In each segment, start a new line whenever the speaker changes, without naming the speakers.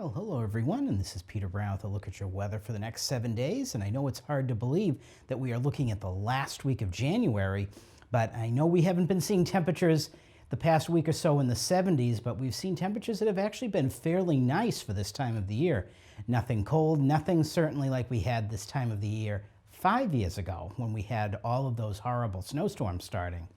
Well, hello everyone, and this is Peter Brown with a look at your weather for the next 7 days. And I know it's hard to believe that we are looking at the last week of January, but I know we haven't been seeing temperatures the past week or so in the 70s, but we've seen temperatures that have actually been fairly nice for this time of the year. Nothing cold, nothing certainly like we had this time of the year 5 years ago when we had all of those horrible snowstorms starting.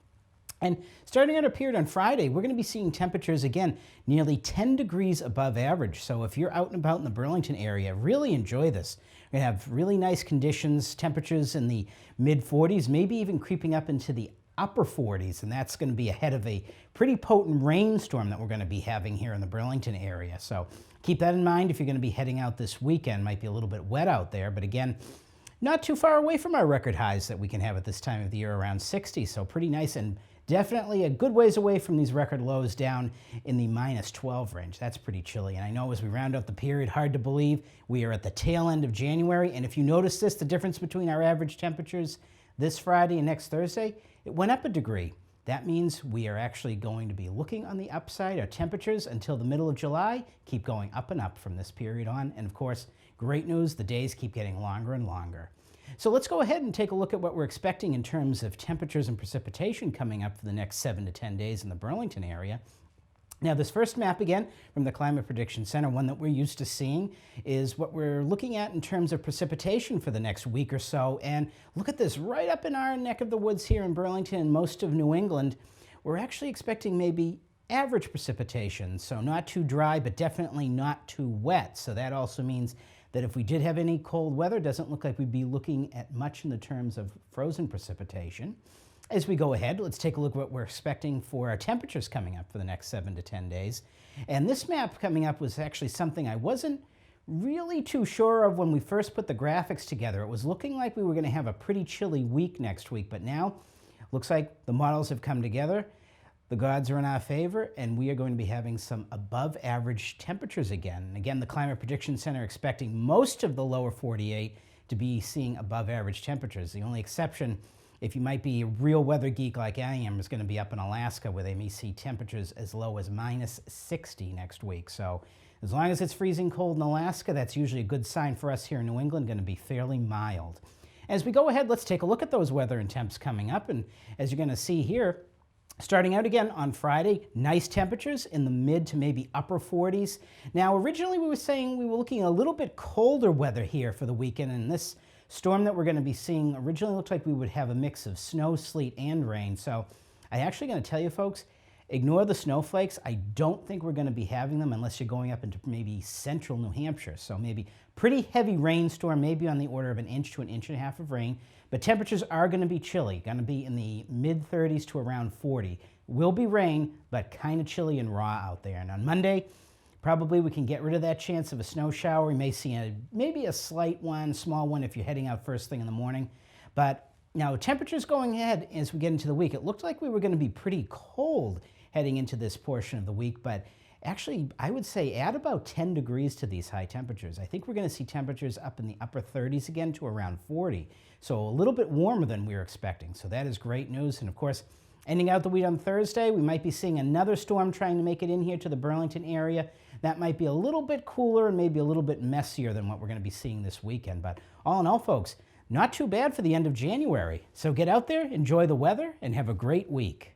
And starting out a period on Friday, we're going to be seeing temperatures, again, nearly 10 degrees above average. So if you're out and about in the Burlington area, really enjoy this. We're going to have really nice conditions, temperatures in the mid-40s, maybe even creeping up into the upper 40s, and that's going to be ahead of a pretty potent rainstorm that we're going to be having here in the Burlington area. So keep that in mind if you're going to be heading out this weekend. Might be a little bit wet out there, but again, not too far away from our record highs that we can have at this time of the year, around 60, so pretty nice, and definitely a good ways away from these record lows down in the -12 range. That's pretty chilly. And I know as we round out the period, hard to believe, we are at the tail end of January. And if you notice this, the difference between our average temperatures this Friday and next Thursday, it went up a degree. That means we are actually going to be looking on the upside. Our temperatures until the middle of July keep going up and up from this period on. And of course, great news, the days keep getting longer and longer. So let's go ahead and take a look at what we're expecting in terms of temperatures and precipitation coming up for the next 7 to 10 days in the Burlington area. Now, this first map, again, from the Climate Prediction Center, one that we're used to seeing, is what we're looking at in terms of precipitation for the next week or so. And look at this, right up in our neck of the woods here in Burlington and most of New England, we're actually expecting maybe average precipitation. So not too dry, but definitely not too wet. So that also means that if we did have any cold weather, it doesn't look like we'd be looking at much in the terms of frozen precipitation. As we go ahead, let's take a look at what we're expecting for our temperatures coming up for the next 7 to 10 days. And this map coming up was actually something I wasn't really too sure of when we first put the graphics together. It was looking like we were going to have a pretty chilly week next week, but now looks like the models have come together. The gods are in our favor, and we are going to be having some above average temperatures again. And again, the Climate Prediction Center expecting most of the lower 48 to be seeing above average temperatures. The only exception, if you might be a real weather geek like I am, is going to be up in Alaska, where they may see temperatures as low as -60 next week. So as long as it's freezing cold in Alaska, that's usually a good sign for us here in New England, going to be fairly mild. As we go ahead, let's take a look at those weather and temps coming up. And as you're going to see here, starting out again on Friday, nice temperatures in the mid to maybe upper 40s. Now, originally we were saying we were looking at a little bit colder weather here for the weekend, and this storm that we're going to be seeing originally looked like we would have a mix of snow, sleet, and rain. So I'm actually going to tell you folks, ignore the snowflakes. I don't think we're going to be having them unless you're going up into maybe central New Hampshire. So maybe pretty heavy rainstorm, maybe on the order of 1 inch to 1.5 inches of rain. But temperatures are going to be chilly, going to be in the mid-30s to around 40. Will be rain, but kind of chilly and raw out there. And on Monday, probably we can get rid of that chance of a snow shower. We may see maybe a slight one, small one if you're heading out first thing in the morning. But now temperatures going ahead as we get into the week, it looked like we were going to be pretty cold heading into this portion of the week, but actually, I would say add about 10 degrees to these high temperatures. I think we're going to see temperatures up in the upper 30s again to around 40. So a little bit warmer than we were expecting. So that is great news. And of course, ending out the week on Thursday, we might be seeing another storm trying to make it in here to the Burlington area. That might be a little bit cooler and maybe a little bit messier than what we're going to be seeing this weekend. But all in all, folks, not too bad for the end of January. So get out there, enjoy the weather, and have a great week.